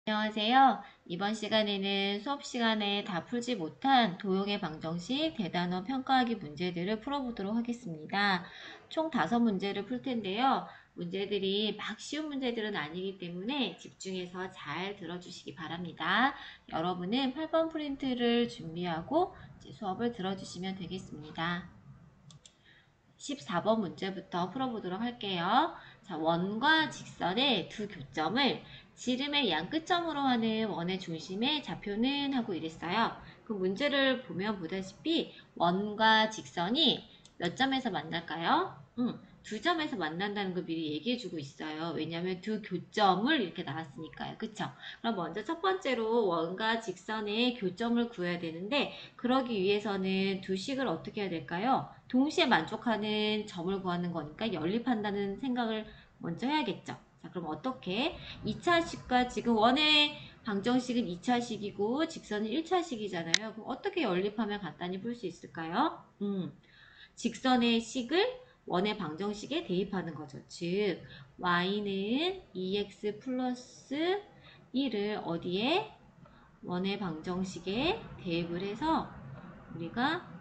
안녕하세요. 이번 시간에는 수업 시간에 다 풀지 못한 도형의 방정식 대단원 평가하기 문제들을 풀어보도록 하겠습니다. 총 5문제를 풀 텐데요. 문제들이 막 쉬운 문제들은 아니기 때문에 집중해서 잘 들어주시기 바랍니다. 여러분은 8번 프린트를 준비하고 수업을 들어주시면 되겠습니다. 14번 문제부터 풀어보도록 할게요. 자, 원과 직선의 두 교점을 지름의 양 끝점으로 하는 원의 중심의 좌표는 하고 이랬어요. 그 문제를 보면 보다시피 원과 직선이 몇 점에서 만날까요? 두 점에서 만난다는 거 미리 얘기해주고 있어요. 왜냐하면 두 교점을 이렇게 나왔으니까요. 그쵸? 그럼 먼저 첫 번째로 원과 직선의 교점을 구해야 되는데 그러기 위해서는 두 식을 어떻게 해야 될까요? 동시에 만족하는 점을 구하는 거니까 연립한다는 생각을 먼저 해야겠죠. 자, 그럼 어떻게? 2차식과 지금 원의 방정식은 2차식이고 직선은 1차식이잖아요. 그럼 어떻게 연립하면 간단히 풀 수 있을까요? 직선의 식을 원의 방정식에 대입하는 거죠. 즉 y는 2x 플러스 1을 어디에? 원의 방정식에 대입을 해서 우리가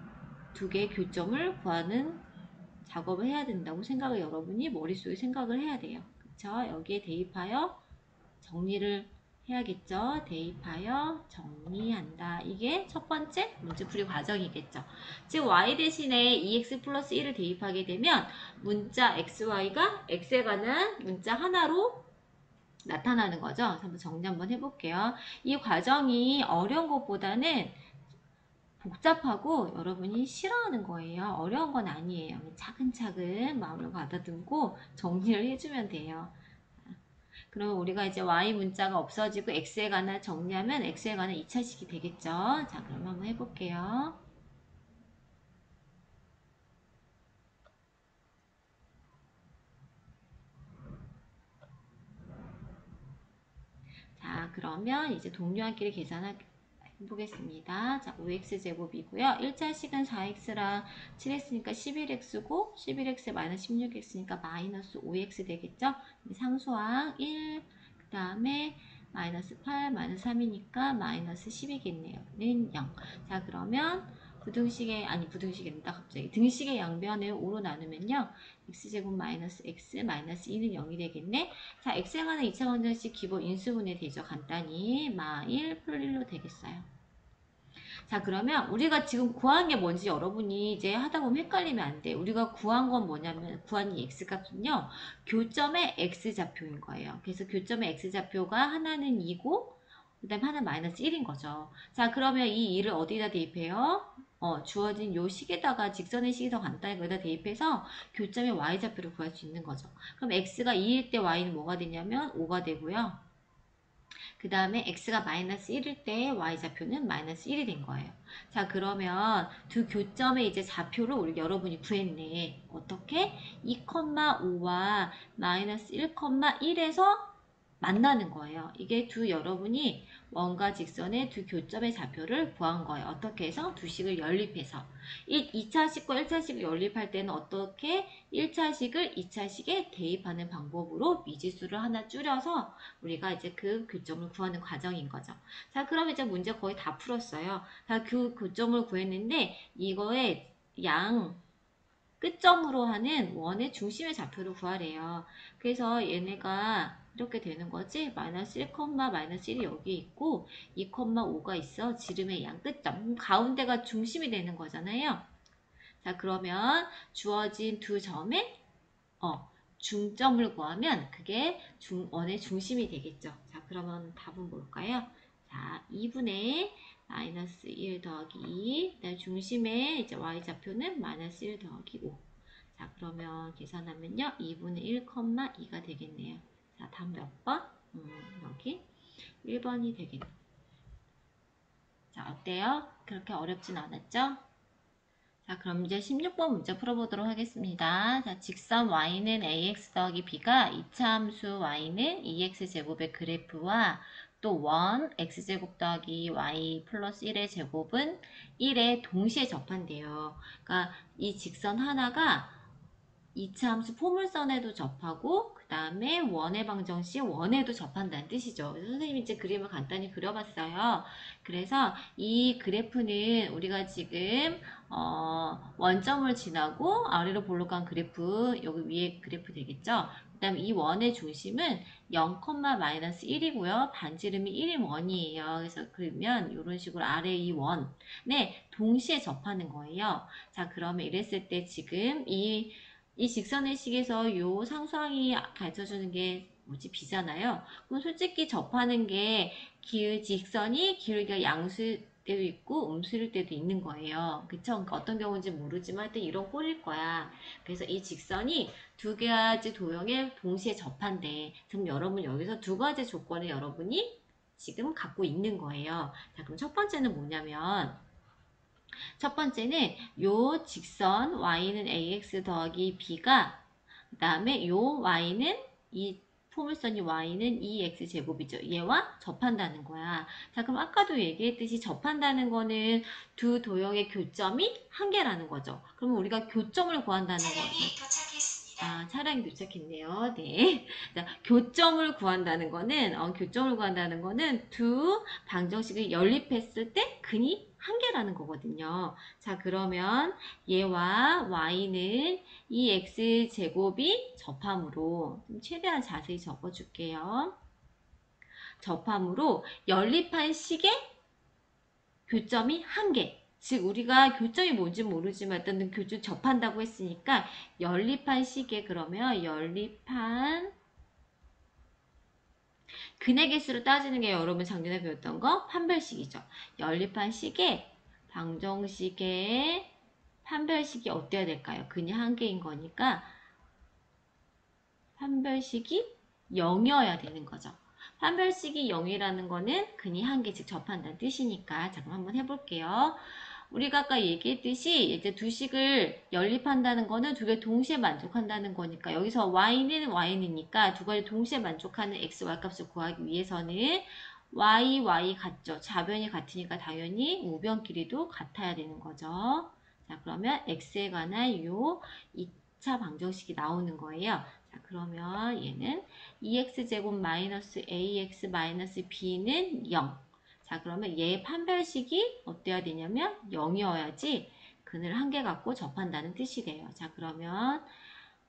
두 개의 교점을 구하는 작업을 해야 된다고 생각을 여러분이 머릿속에 생각을 해야 돼요. 그쵸? 여기에 대입하여 정리를 해야겠죠. 대입하여 정리한다. 이게 첫 번째 문제풀이 과정이겠죠. 즉 y 대신에 2x 플러스 1을 대입하게 되면 문자 xy가 x에 관한 문자 하나로 나타나는 거죠. 한번 정리 한번 해볼게요. 이 과정이 어려운 것보다는 복잡하고 여러분이 싫어하는 거예요. 어려운 건 아니에요. 차근차근 마음을 가다듬고 정리를 해주면 돼요. 그럼 우리가 이제 y 문자가 없어지고 x에 관한 정리하면 x에 관한 2차식이 되겠죠. 자, 그럼 한번 해볼게요. 자, 그러면 이제 동료한끼리 계산해보겠습니다. 자, 5x제곱이고요. 1차식은 4x랑 7x니까 11x고 11x에 마이너스 16x니까 마이너스 5x 되겠죠? 상수항 1, 그 다음에 마이너스 8, 마이너스 3이니까 마이너스 10이겠네요. 는 0. 자, 그러면 부등식이란다 갑자기. 등식의 양변을 5로 나누면요. x제곱 마이너스 x 마이너스 2는 0이 되겠네. 자, x에 관한 2차 방정식 기본 인수분해 되죠. 간단히 마1 풀 1로 되겠어요. 자, 그러면 우리가 지금 구한 게 뭔지 여러분이 이제 하다 보면 헷갈리면 안 돼. 우리가 구한 건 뭐냐면 구한 이 x값은요. 교점의 x좌표인 거예요. 그래서 교점의 x좌표가 하나는 2고 그 다음에 하나는 마이너스 1인 거죠. 자, 그러면 이 2를 어디다 대입해요? 주어진 요 식에다가 직선의 식이 더 간단히 거기다 대입해서 교점의 y좌표를 구할 수 있는 거죠. 그럼 x가 2일 때 y는 뭐가 되냐면 5가 되고요. 그 다음에 x가 마이너스 1일 때 y좌표는 마이너스 1이 된 거예요. 자, 그러면 두 교점의 이제 좌표를 우리 여러분이 구했네. 어떻게? 2,5와 마이너스 1,1에서 만나는 거예요. 이게 두 여러분이 원과 직선의 두 교점의 좌표를 구한 거예요. 어떻게 해서? 두 식을 연립해서. 2차식과 1차식을 연립할 때는 어떻게? 1차식을 2차식에 대입하는 방법으로 미지수를 하나 줄여서 우리가 이제 그 교점을 구하는 과정인 거죠. 자, 그럼 이제 문제 거의 다 풀었어요. 자, 그 교점을 구했는데 이거의 양 끝점으로 하는 원의 중심의 좌표를 구하래요. 그래서 얘네가 이렇게 되는 거지. 마이너스 1, 마이너스 1이 여기 있고 2,5가 있어. 지름의 양 끝점. 가운데가 중심이 되는 거잖아요. 자, 그러면 주어진 두 점의 중점을 구하면 그게 원의 중심이 되겠죠. 자, 그러면 답은 뭘까요? 자, 2분의 마이너스 1 더하기 2. 그다음 중심의 이제 y좌표는 마이너스 1 더하기 5. 자, 그러면 계산하면요. 2분의 1,2가 되겠네요. 자, 다음 몇 번? 여기 1번이 되겠네요. 자, 어때요? 그렇게 어렵진 않았죠? 자, 그럼 이제 16번 문제 풀어보도록 하겠습니다. 자, 직선 y는 ax 더하기 b가 이차함수 y는 2x제곱의 그래프와 또 원 x제곱 더하기 y 플러스 1의 제곱은 1에 동시에 접한대요. 그러니까 이 직선 하나가 2차 함수 포물선에도 접하고 그 다음에 원의 방정식 원에도 접한다는 뜻이죠. 그래서 선생님이 이제 그림을 간단히 그려봤어요. 그래서 이 그래프는 우리가 지금 원점을 지나고 아래로 볼록한 그래프, 여기 위에 그래프 되겠죠. 그 다음에 이 원의 중심은 0,-1이고요. 반지름이 1인 원이에요. 그래서 그러면 이런 식으로 아래 이 원에 동시에 접하는 거예요. 자, 그러면 이랬을 때 지금 이 직선의 식에서 요 상수항이 가르쳐주는 게 뭐지? 비잖아요. 그럼 솔직히 접하는 게 직선이 기울기가 양수일 때도 있고 음수일 때도 있는 거예요. 그쵸? 그러니까 어떤 경우인지 모르지만 하여튼 이런 꼴일 거야. 그래서 이 직선이 두 가지 도형에 동시에 접한대. 그럼 여러분 여기서 두 가지 조건을 여러분이 지금 갖고 있는 거예요. 자, 그럼 첫 번째는 뭐냐면 첫 번째는 요 직선 y는 ax 더하기 b가 그 다음에 요 y는 이 포물선이 y는 2x 제곱이죠. 얘와 접한다는 거야. 자, 그럼 아까도 얘기했듯이 접한다는 거는 두 도형의 교점이 한 개라는 거죠. 그러면 우리가 교점을 구한다는 거죠. 아, 차량이 도착했네요. 네. 자, 교점을 구한다는 거는 두 방정식을 연립했을 때 근이 한 개라는 거거든요. 자, 그러면 얘와 y는 이 x제곱이 접함으로 최대한 자세히 적어줄게요. 접함으로 연립한 식의 교점이 한 개. 즉 우리가 교점이 뭔지 모르지만 일단 교점 접한다고 했으니까 연립한 식의 그러면 연립한 근의 개수로 따지는 게 여러분 작년에 배웠던 거 판별식이죠. 연립한 식의 방정식의 판별식이 어때야 될까요? 근이 한 개인 거니까 판별식이 0이어야 되는 거죠. 판별식이 0이라는 거는 근이 한 개, 즉 접한다는 뜻이니까 자, 그럼 한번 해볼게요. 우리가 아까 얘기했듯이 이제 두 식을 연립한다는 거는 두 개 동시에 만족한다는 거니까 여기서 y는 y니까 두 가지 동시에 만족하는 x, y 값을 구하기 위해서는 y 같죠. 좌변이 같으니까 당연히 우변끼리도 같아야 되는 거죠. 자, 그러면 x에 관한 요 2차 방정식이 나오는 거예요. 자, 그러면 얘는 2x제곱 마이너스 ax 마이너스 b는 0. 자, 그러면 얘 판별식이 어때야 되냐면 0이어야지 근을 한 개 갖고 접한다는 뜻이 돼요. 자, 그러면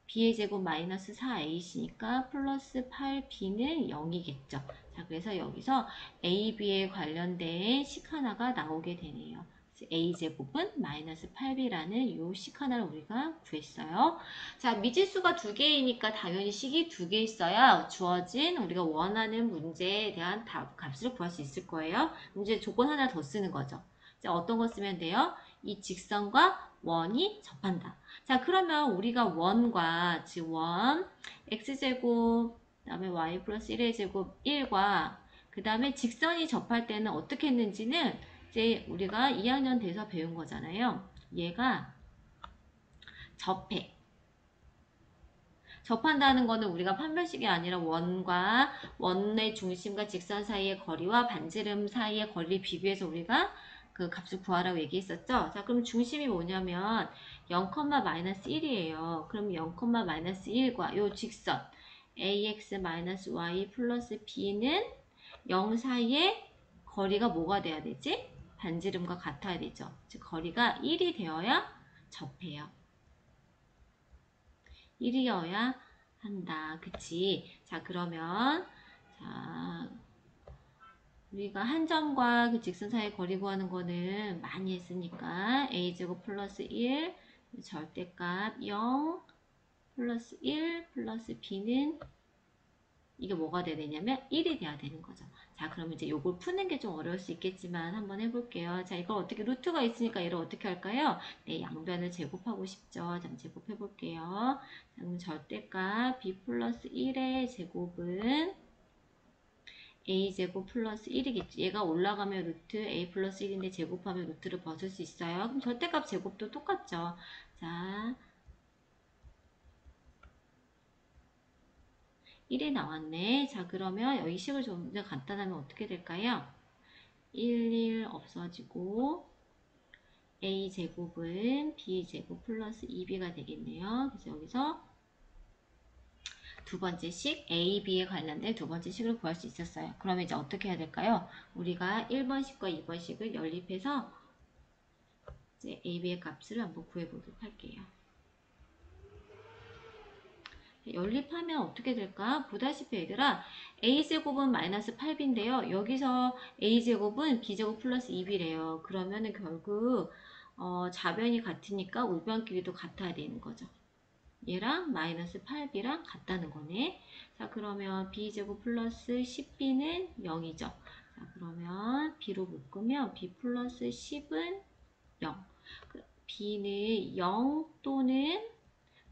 b의 제곱 마이너스 4ac니까 플러스 8b는 0이겠죠. 자, 그래서 여기서 a, b에 관련된 식 하나가 나오게 되네요. a제곱은 마이너스 8b라는 요 식 하나를 우리가 구했어요. 자, 미지수가 두 개이니까 당연히 식이 두 개 있어야 주어진 우리가 원하는 문제에 대한 값을 구할 수 있을 거예요. 이제 조건 하나 더 쓰는 거죠. 자, 어떤 거 쓰면 돼요? 이 직선과 원이 접한다. 자, 그러면 우리가 원과 즉 원 x제곱 그 다음에 y 플러스 1의 제곱 1과 그 다음에 직선이 접할 때는 어떻게 했는지는 이제 우리가 2학년 돼서 배운 거잖아요. 얘가 접해. 접한다는 거는 우리가 판별식이 아니라 원과 원의 중심과 직선 사이의 거리와 반지름 사이의 거리를 비교해서 우리가 그 값을 구하라고 얘기했었죠. 자, 그럼 중심이 뭐냐면 0,-1이에요. 그럼 0,-1과 요 직선 ax-y 플러스 b는 0 사이의 거리가 뭐가 돼야 되지? 반지름과 같아야 되죠. 즉 거리가 1이 되어야 접해요. 1이어야 한다. 그치? 자, 그러면 자, 우리가 한 점과 그 직선 사이의 거리 구하는 거는 많이 했으니까 a제곱 플러스 1 절대값 0 플러스 1 플러스 b는 이게 뭐가 돼야 되냐면 1이 돼야 되는 거죠. 자, 그러면 이제 요걸 푸는 게 좀 어려울 수 있겠지만 한번 해볼게요. 자, 이걸 어떻게 루트가 있으니까 얘를 어떻게 할까요? 네, 양변을 제곱하고 싶죠. 자, 제곱해 볼게요. 자, 그럼 절대값 b 플러스 1의 제곱은 a제곱 플러스 1이겠지. 얘가 올라가면 루트 a 플러스 1인데 제곱하면 루트를 벗을 수 있어요. 그럼 절대값 제곱도 똑같죠. 자, 1이 나왔네. 자, 그러면 여기 식을 좀 더 간단하면 어떻게 될까요? 1, 1 없어지고 a제곱은 b제곱 플러스 2b가 되겠네요. 그래서 여기서 두 번째 식 a, b에 관련된 두 번째 식을 구할 수 있었어요. 그러면 이제 어떻게 해야 될까요? 우리가 1번 식과 2번 식을 연립해서 이제 a, b의 값을 한번 구해보도록 할게요. 연립하면 어떻게 될까? 보다시피 얘들아, a제곱은 마이너스 8b인데요. 여기서 a제곱은 b제곱 플러스 2b래요. 그러면은 결국 좌변이 같으니까 우변 길이도 같아야 되는 거죠. 얘랑 마이너스 8b랑 같다는 거네. 자, 그러면 b제곱 플러스 10b는 0이죠. 자, 그러면 b로 묶으면 b 플러스 10은 0. b는 0 또는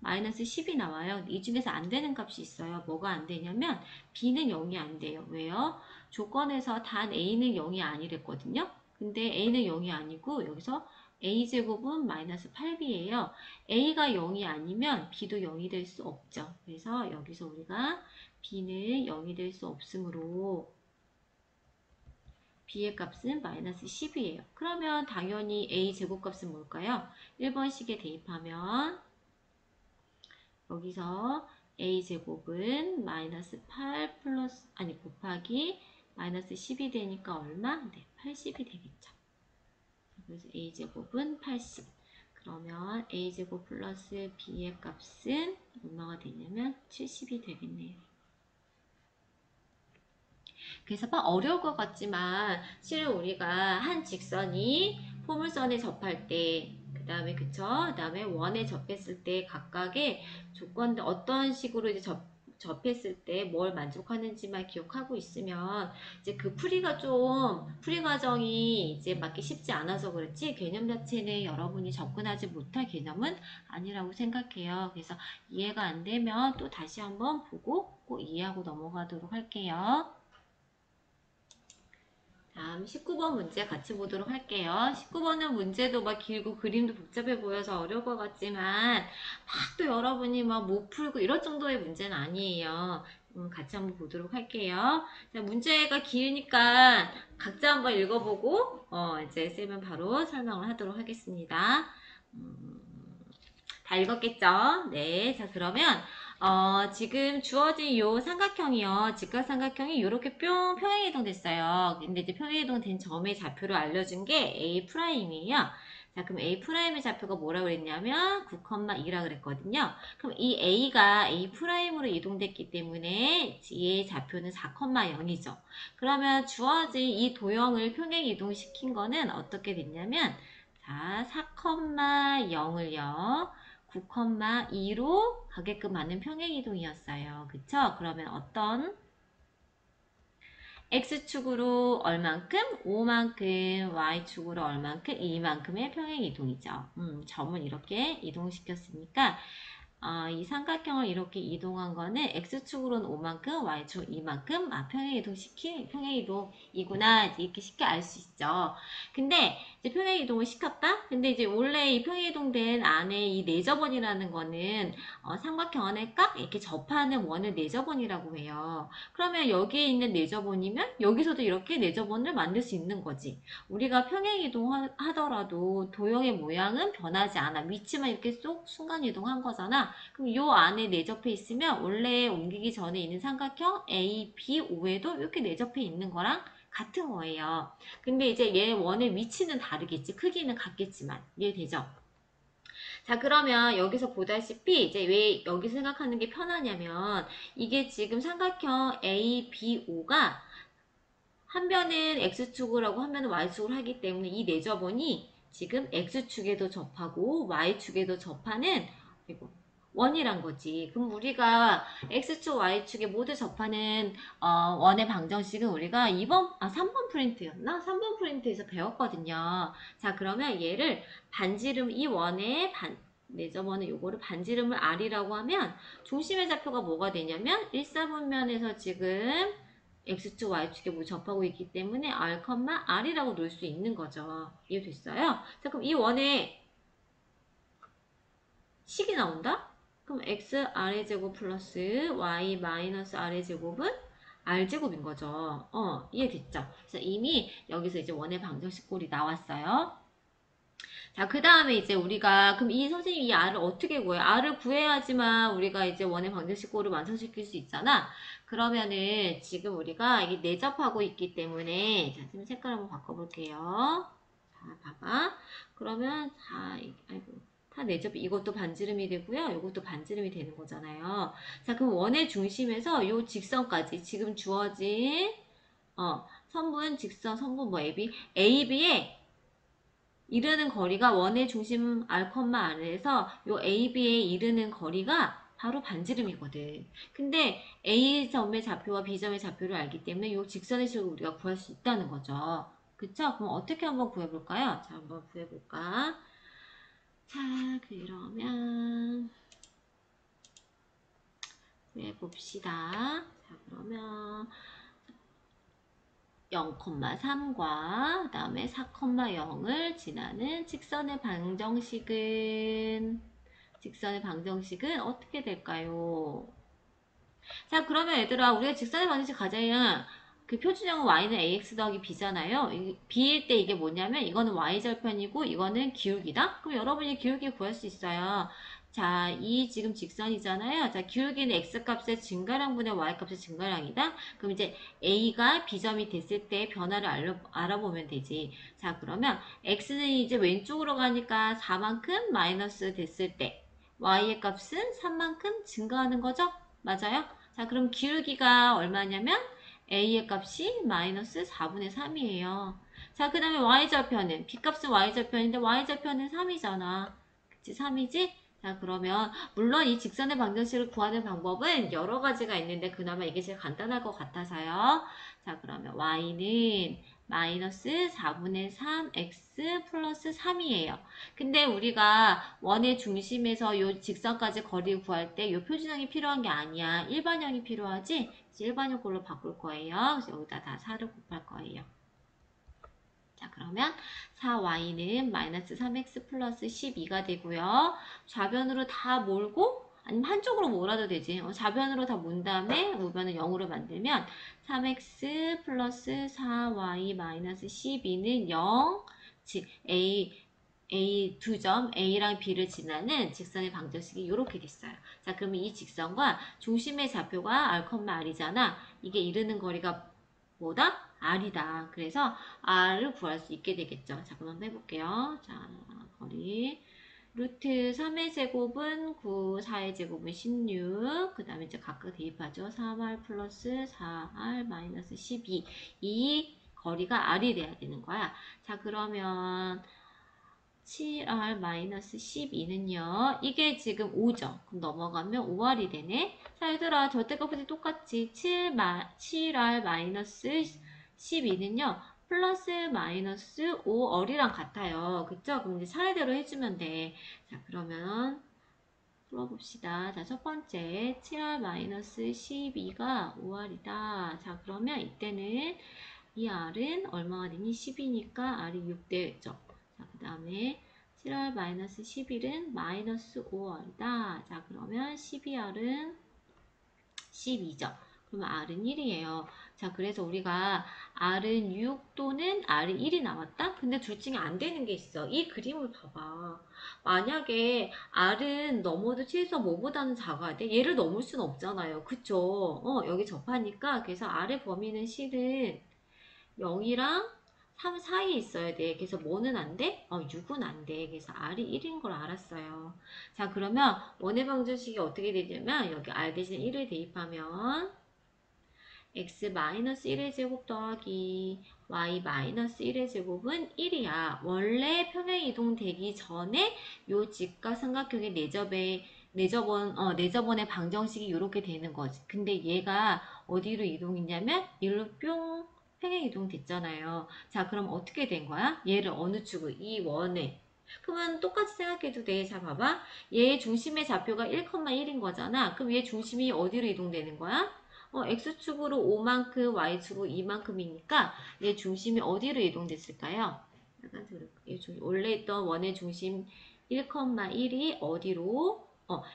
마이너스 10이 나와요. 이 중에서 안 되는 값이 있어요. 뭐가 안 되냐면 b는 0이 안 돼요. 왜요? 조건에서 단 a는 0이 아니랬거든요. 근데 a는 0이 아니고 여기서 a제곱은 마이너스 8b예요. a가 0이 아니면 b도 0이 될 수 없죠. 그래서 여기서 우리가 b는 0이 될 수 없으므로 b의 값은 마이너스 10이에요. 그러면 당연히 a제곱 값은 뭘까요? 1번식에 대입하면 여기서 a제곱은 마이너스 8 플러스 곱하기 마이너스 10이 되니까 얼마? 네, 80이 되겠죠. 그래서 a제곱은 80. 그러면 a제곱 플러스 b의 값은 얼마가 되냐면 70이 되겠네요. 그래서 막 어려울 것 같지만 실은 우리가 한 직선이 포물선에 접할 때 그 다음에 그쵸? 그 다음에 원에 접했을 때 각각의 조건들 어떤 식으로 이제 접했을 때 뭘 만족하는지만 기억하고 있으면 이제 그 풀이 과정이 이제 맞기 쉽지 않아서 그렇지 개념 자체는 여러분이 접근하지 못할 개념은 아니라고 생각해요. 그래서 이해가 안 되면 또 다시 한번 보고 꼭 이해하고 넘어가도록 할게요. 다음 19번 문제 같이 보도록 할게요. 19번은 문제도 막 길고 그림도 복잡해 보여서 어려울 것 같지만 막 또 여러분이 막 못 풀고 이럴 정도의 문제는 아니에요. 같이 한번 보도록 할게요. 자, 문제가 길니까 각자 한번 읽어보고 이제 쌤은 바로 설명을 하도록 하겠습니다. 다 읽었겠죠? 네. 자, 그러면 지금 주어진 요 삼각형이요. 직각삼각형이 이렇게 뿅 평행이동 됐어요. 근데 이제 평행이동 된 점의 좌표를 알려준 게 A'이에요. 자, 그럼 A'의 좌표가 뭐라고 그랬냐면 9,2라 그랬거든요. 그럼 이 A가 A'으로 이동됐기 때문에 얘의 좌표는 4,0이죠. 그러면 주어진 이 도형을 평행 이동시킨 거는 어떻게 됐냐면 자, 4,0을요. 9,2로 가게끔 하는 평행이동이었어요. 그쵸? 그러면 어떤 X축으로 얼만큼? 5만큼, Y축으로 얼만큼? 2만큼의 평행이동이죠. 점을 이렇게 이동시켰으니까 이 삼각형을 이렇게 이동한 거는 X축으로는 5만큼, Y축 2만큼 평행이동이구나 이렇게 쉽게 알 수 있죠. 근데 이제 평행이동을 시켰다? 근데 이제 원래 이 평행이동된 안에 이 내접원이라는 거는 삼각형 안에 깍 이렇게 접하는 원을 내접원이라고 해요. 그러면 여기에 있는 내접원이면 여기서도 이렇게 내접원을 만들 수 있는 거지. 우리가 평행이동 하더라도 도형의 모양은 변하지 않아. 위치만 이렇게 쏙 순간이동한 거잖아. 그럼 이 안에 내접해 있으면 원래 옮기기 전에 있는 삼각형 A, B, O에도 이렇게 내접해 있는 거랑 같은 거예요. 근데 이제 얘 원의 위치는 다르겠지. 크기는 같겠지만. 이해되죠? 자, 그러면 여기서 보다시피 이제 왜 여기 생각하는 게 편하냐면 이게 지금 삼각형 A, B, O가 한 변은 X축을 하고 한 변은 Y축을 하기 때문에 이 내접원이 지금 X축에도 접하고 Y축에도 접하는 원이란 거지. 그럼 우리가 X축, Y축에 모두 접하는 원의 방정식은 우리가 3번 프린트였나? 3번 프린트에서 배웠거든요. 자, 그러면 얘를 이 원의 내접원은 요거를 반지름을 R이라고 하면 중심의 좌표가 뭐가 되냐면 1사분면에서 지금 X축, Y축에 뭐 접하고 있기 때문에 R, R이라고 놓을 수 있는 거죠. 이해됐어요? 자, 그럼 이 원에 식이 나온다? 그럼 x r의 제곱 플러스 y 마이너스 r의 제곱은 r제곱인 거죠. 이해됐죠? 그래서 이미 여기서 이제 원의 방정식 꼴이 나왔어요. 자, 그 다음에 이제 우리가, 그럼 이 선생님 이 R을 어떻게 구해요? R을 구해야지만 우리가 이제 원의 방정식고를 완성시킬 수 있잖아. 그러면은 지금 우리가 이게 내접하고 있기 때문에, 자, 지금 색깔 한번 바꿔볼게요. 자, 봐봐. 그러면, 자, 아이고. 다 내접, 이것도 반지름이 되고요. 이것도 반지름이 되는 거잖아요. 자, 그럼 원의 중심에서 요 직선까지 지금 주어진, 선분, 직선, 선분 뭐 AB에 이르는 거리가 원의 중심 R, R에서 요 AB에 이르는 거리가 바로 반지름이거든. 근데 A점의 좌표와 B점의 좌표를 알기 때문에 요 직선의 식을 우리가 구할 수 있다는 거죠. 그쵸? 그럼 어떻게 한번 구해볼까요? 자, 한번 구해볼까? 자, 그러면 구해봅시다. 자, 그러면 0,3과 그 다음에 4,0을 지나는 직선의 방정식은 어떻게 될까요? 자, 그러면 얘들아, 우리가 직선의 방정식 가자면 그 표준형은 y는 ax 더하기 b잖아요. b일 때 이게 뭐냐면 이거는 y절편이고 이거는 기울기다. 그럼 여러분이 기울기 구할 수 있어요. 자, 이 지금 직선이잖아요. 자, 기울기는 x값의 증가량분의 y값의 증가량이다. 그럼 이제 a가 b점이 됐을 때 변화를 알아보면 되지. 자, 그러면 x는 이제 왼쪽으로 가니까 4만큼 마이너스 됐을 때 y의 값은 3만큼 증가하는 거죠? 맞아요? 자, 그럼 기울기가 얼마냐면 a의 값이 마이너스 4분의 3이에요. 자, 그 다음에 y절편은 b값은 y절편인데 y절편은 3이잖아. 그치? 3이지? 자, 그러면 물론 이 직선의 방정식을 구하는 방법은 여러 가지가 있는데 그나마 이게 제일 간단할 것 같아서요. 자, 그러면 y는 마이너스 4분의 3 x 플러스 3이에요. 근데 우리가 원의 중심에서 요 직선까지 거리를 구할 때 요 표준형이 필요한 게 아니야. 일반형이 필요하지? 그래서 일반형 걸로 바꿀 거예요. 그래서 여기다 다 4를 곱할 거예요. 자, 그러면 4y는 마이너스 3x 플러스 12가 되고요. 좌변으로 다 몰고 아니면 한쪽으로 몰아도 되지. 좌변으로 다 몬 다음에 우변을 0으로 만들면 3x 플러스 4y 마이너스 12는 0, 즉 A 두 점 A랑 B를 지나는 직선의 방정식이 이렇게 됐어요. 자, 그러면 이 직선과 중심의 좌표가 R, R이잖아. 이게 이르는 거리가 뭐다? R이다. 그래서 R을 구할 수 있게 되겠죠. 자, 그럼 한번 해볼게요. 자, 거리. 루트 3의 제곱은 9, 4의 제곱은 16. 그 다음에 이제 각각 대입하죠. 3R 플러스 4R 마이너스 12. 이 거리가 R이 돼야 되는 거야. 자, 그러면 7R-12는요. 이게 지금 5죠. 그럼 넘어가면 5R이 되네. 자, 얘들아, 절대값이 똑같지. 7R-12는요. 플러스 마이너스 5R이랑 같아요. 그쵸? 그럼 이제 차례대로 해주면 돼. 자, 그러면 풀어봅시다. 자, 첫 번째 7R-12가 5R이다. 자, 그러면 이때는 이 R은 얼마가 되니? 10이니까 R이 6 되겠죠. 자, 그 다음에 7R-11은 마이너스 5R이다. 자, 그러면 12R은 12죠. 그러면 R은 1이에요. 자, 그래서 우리가 R은 6 또는 R이 1이 나왔다? 근데 둘 중에 안 되는 게 있어. 이 그림을 봐봐. 만약에 R은 넘어도 최소 뭐보다는 작아야 돼? 얘를 넘을 수는 없잖아요. 그쵸? 여기 접하니까. 그래서 R의 범위는 실은 0이랑 3 사이에 있어야 돼. 그래서 뭐는 안 돼? 6은 안 돼. 그래서 R이 1인 걸 알았어요. 자, 그러면 원의 방정식이 어떻게 되냐면 여기 R 대신 1을 대입하면 x-1의 제곱 더하기 y-1의 제곱은 1이야. 원래 평행 이동되기 전에 요 직과 삼각형의 내접원의 방정식이 이렇게 되는 거지. 근데 얘가 어디로 이동했냐면 일로 뿅 평행 이동 됐잖아요. 자, 그럼 어떻게 된 거야? 얘를 어느 축으로? 이 원에. 그러면 똑같이 생각해도 돼. 자, 봐봐. 얘 중심의 좌표가 1,1인 거잖아. 그럼 얘 중심이 어디로 이동되는 거야? X축으로 5만큼, Y축으로 2만큼이니까 얘 중심이 어디로 이동됐을까요? 원래 있던 원의 중심 1,1이 어디로?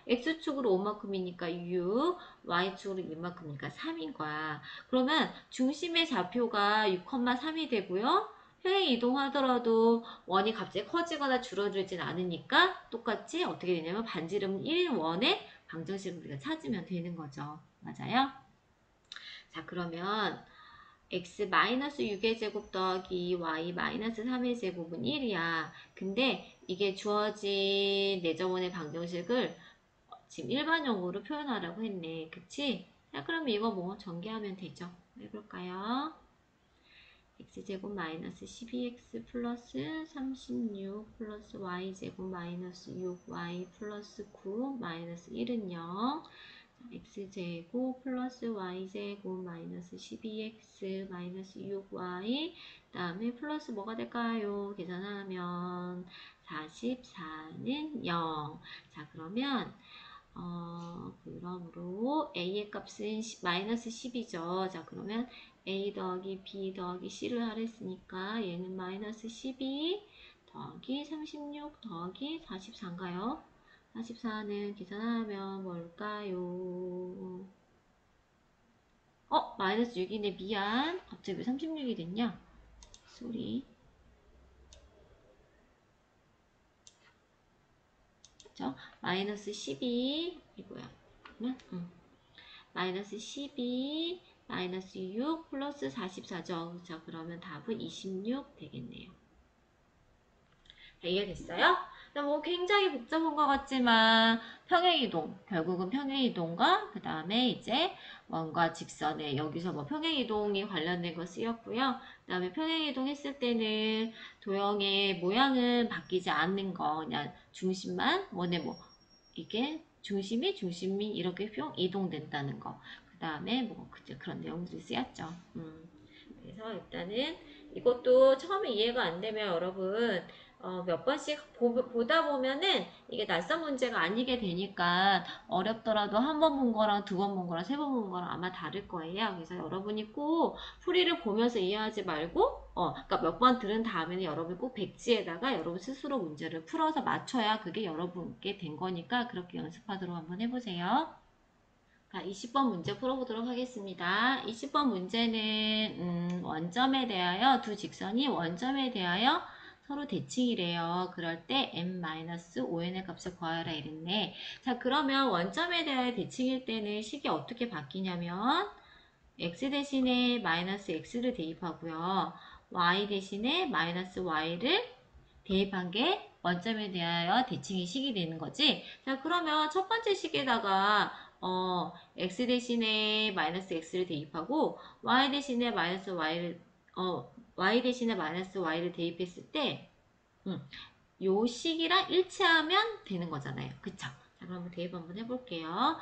X축으로 5만큼이니까 6, Y축으로 1만큼이니까 3인 거야. 그러면 중심의 좌표가 6,3이 되고요. 평행 이동하더라도 원이 갑자기 커지거나 줄어들진 않으니까 똑같이 어떻게 되냐면 반지름 1인 원의 방정식을 우리가 찾으면 되는 거죠. 맞아요? 자, 그러면 x-6의 제곱 더하기 y-3의 제곱은 1이야. 근데 이게 주어진 내정원의 방정식을 지금 일반용으로 표현하라고 했네. 그치? 자, 그럼 이거 뭐 전개하면 되죠. 해볼까요? x제곱 마이너스 12x 플러스 36 플러스 y제곱 마이너스 6y 플러스 9 마이너스 1은 0. x제곱 플러스 y제곱 마이너스 12x 마이너스 6y 그 다음에 플러스 뭐가 될까요? 계산하면 44는 0. 자, 그러면 그러므로 a의 값은 마이너스 10이죠. 자, 그러면 a 더하기 b 더하기 c를 하랬으니까 얘는 마이너스 12 더하기 36 더하기 44인가요? 44는 계산하면 뭘까요? 마이너스 6이네. 미안. 갑자기 왜 36이 됐냐? 쏘리. 그쵸? 마이너스 12 이거야. 그러면 마이너스 12 마이너스 6 플러스 44죠. 자, 그러면 답은 26 되겠네요. 자, 이해됐어요? 뭐 굉장히 복잡한 것 같지만 평행이동, 결국은 평행이동과 그 다음에 이제 원과 직선에 여기서 뭐 평행이동이 관련된 거 쓰였고요. 그 다음에 평행이동 했을 때는 도형의 모양은 바뀌지 않는 거, 그냥 중심만 원의 뭐 이게 중심이 이렇게 뿅 이동된다는 거. 그 다음에 뭐 그런 내용들이 쓰였죠. 그래서 일단은 이것도 처음에 이해가 안 되면 여러분 몇 번씩 보다 보면은 이게 낯선 문제가 아니게 되니까 어렵더라도 한 번 본 거랑 두 번 본 거랑 세 번 본 거랑 아마 다를 거예요. 그래서 여러분이 꼭 풀이를 보면서 이해하지 말고 그러니까 몇 번 들은 다음에는 여러분이 꼭 백지에다가 여러분 스스로 문제를 풀어서 맞춰야 그게 여러분께 된 거니까 그렇게 연습하도록 한번 해보세요. 자, 20번 문제 풀어보도록 하겠습니다. 20번 문제는 원점에 대하여 두 직선이 원점에 대하여 서로 대칭이래요. 그럴 때 m-5n의 값을 구하라 이랬네. 자, 그러면 원점에 대하여 대칭일 때는 식이 어떻게 바뀌냐면 x 대신에 마이너스 x를 대입하고요. y 대신에 마이너스 y를 대입한 게 원점에 대하여 대칭의 식이 되는 거지. 자, 그러면 첫 번째 식에다가 x 대신에 마이너스 x를 대입하고 y 대신에 마이너스 y를 대입했을 때 요 식이랑 일치하면 되는 거잖아요. 그쵸? 자, 그럼 한번 대입 한번 해볼게요.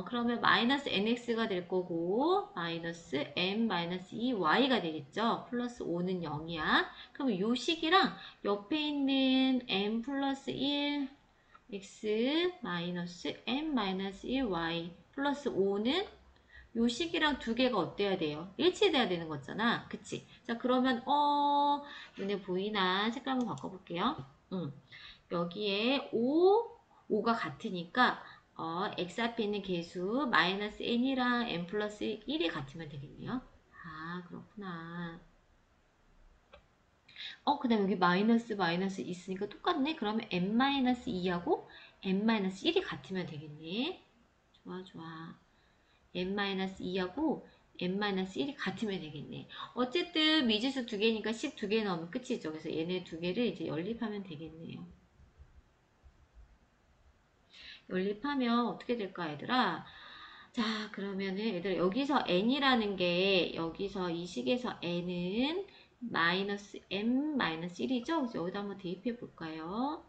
그러면 마이너스 nx가 될 거고 마이너스 m 마이너스 2y가 되겠죠. 플러스 5는 0이야. 그러면 요 식이랑 옆에 있는 m 플러스 1 x 마이너스 m 마이너스 1y 플러스 5는 요 식이랑 두 개가 어때야 돼요? 일치돼야 되는 거잖아. 그치? 자, 그러면 눈에 보이나? 색깔 한번 바꿔볼게요. 여기에 5가 같으니까 x 앞에 있는 개수 마이너스 n이랑 n 플러스 1이 같으면 되겠네요. 아, 그렇구나. 그 다음에 여기 마이너스 있으니까 똑같네. 그러면 n-2하고 n-1이 같으면 되겠네. 좋아. n-2하고 n-1이 같으면 되겠네. 어쨌든 미지수 두 개니까 10 두 개 넣으면 끝이죠. 그래서 얘네 두 개를 이제 연립하면 되겠네요. 연립하면 어떻게 될까, 얘들아? 자, 그러면은 얘들아 여기서 n이라는 게 여기서 이 식에서 n은 마이너스 m 마이너스 1이죠? 그래서 여기다 한번 대입해 볼까요?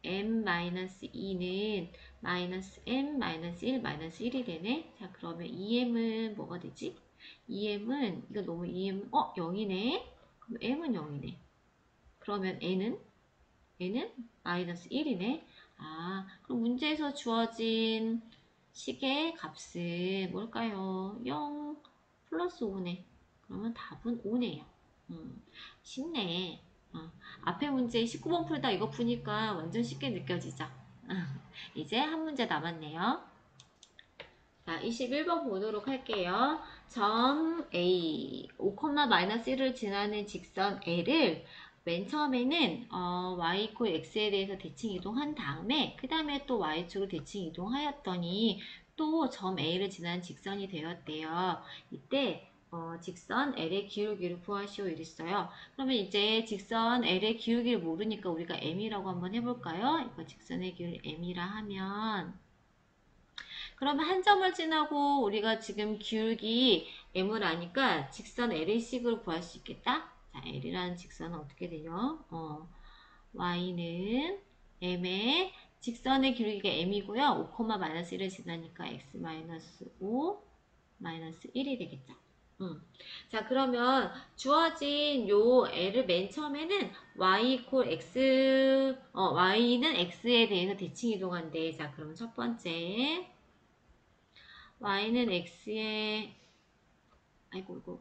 m 마이너스 2는 마이너스 m 마이너스 1 마이너스 1이 되네. 자, 그러면 2m은 뭐가 되지? 2m은 이거 너무 2m 0이네. 그럼 m은 0이네. 그러면 n은 마이너스 1이네. 아, 그럼 문제에서 주어진 식의 값은 뭘까요? 0 플러스 5네. 그러면 답은 5네요. 쉽네. 앞에 문제 19번 풀다 이거 푸니까 완전 쉽게 느껴지죠? 이제 한 문제 남았네요. 자, 21번 보도록 할게요. 점 A, 5,-1을 지나는 직선 L을 맨 처음에는 y 이퀄 x에 대해서 대칭 이동한 다음에 그 다음에 또 y축으로 대칭 이동하였더니 또 점 A를 지나는 직선이 되었대요. 이때 직선 L의 기울기를 구하시오 이랬어요. 그러면 이제 직선 L의 기울기를 모르니까 우리가 M이라고 한번 해볼까요? 이거 직선의 기울 M이라 하면 그러면 한 점을 지나고 우리가 지금 기울기 M을 아니까 직선 L의 식을 구할 수 있겠다? 자, L이라는 직선은 어떻게 되냐? Y는 M의 직선의 기울기가 M이고요. 5,-1을 지나니까 X-5 -1이 되겠죠. 자, 그러면 주어진 요 L을 맨 처음에는 Y 이퀄 X, Y는 X에 대해서 대칭 이동한대. 자, 그러면 첫 번째. Y는 X에, 아이고, 이거.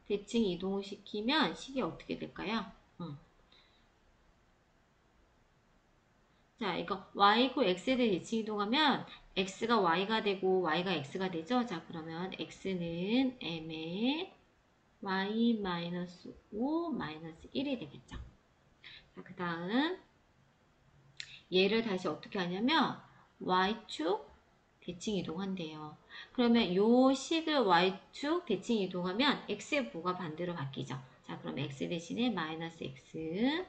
대칭 이동을 시키면 식이 어떻게 될까요? 자, 이거 y 이퀄 x에 대해 대칭 이동하면 x가 y가 되고 y가 x가 되죠? 자, 그러면 x는 m의 y-5-1이 되겠죠. 자, 그 다음 얘를 다시 어떻게 하냐면 y축 대칭 이동한대요. 그러면 요 식을 y축 대칭 이동하면 x의 부호가 반대로 바뀌죠. 자, 그럼 x 대신에 마이너스 x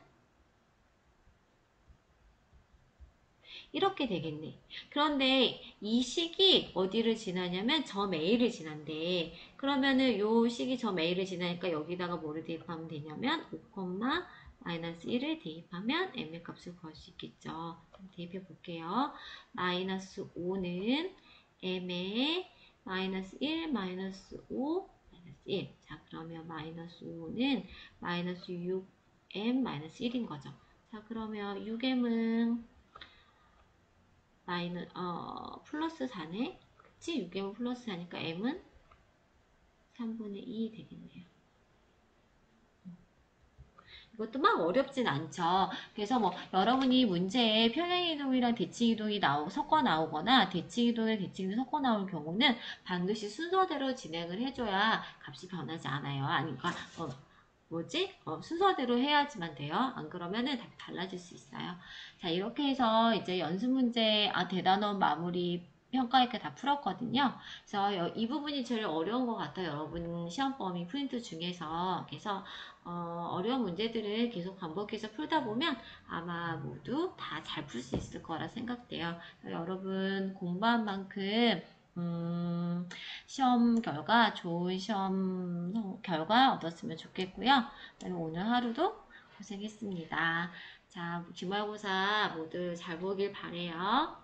이렇게 되겠네. 그런데 이 식이 어디를 지나냐면 점 A를 지난대. 그러면은 요 식이 점 A를 지나니까 여기다가 뭐를 대입하면 되냐면 5,-1을 대입하면 M의 값을 구할 수 있겠죠. 대입해 볼게요. 마이너스 5는 M의 마이너스 1, 마이너스 5, 마이너스 1. 자, 그러면 마이너스 5는 마이너스 6M 마이너스 1인 거죠. 자, 그러면 6M은 플러스 4네. 그치? 6M은 플러스 4니까 M은 3분의 2 되겠네요. 이것도 막 어렵진 않죠. 그래서 뭐 여러분이 문제에 평행이동이랑 대칭이동이 섞어 나오거나 대칭이동에 대칭이 섞어 나올 경우는 반드시 순서대로 진행을 해줘야 값이 변하지 않아요. 아니까 순서대로 해야지만 돼요. 안 그러면은 답이 달라질 수 있어요. 자, 이렇게 해서 이제 연습 문제, 대단원 마무리 평가이렇게 다 풀었거든요. 그래서 이 부분이 제일 어려운 것 같아요. 여러분 시험 범위 프린트 중에서. 그래서 어려운 문제들을 계속 반복해서 풀다 보면 아마 모두 다 잘 풀 수 있을 거라 생각돼요. 여러분 공부한 만큼 시험 결과, 좋은 시험 결과 얻었으면 좋겠고요. 그다음에 오늘 하루도 고생했습니다. 자, 기말고사 모두 잘 보길 바래요.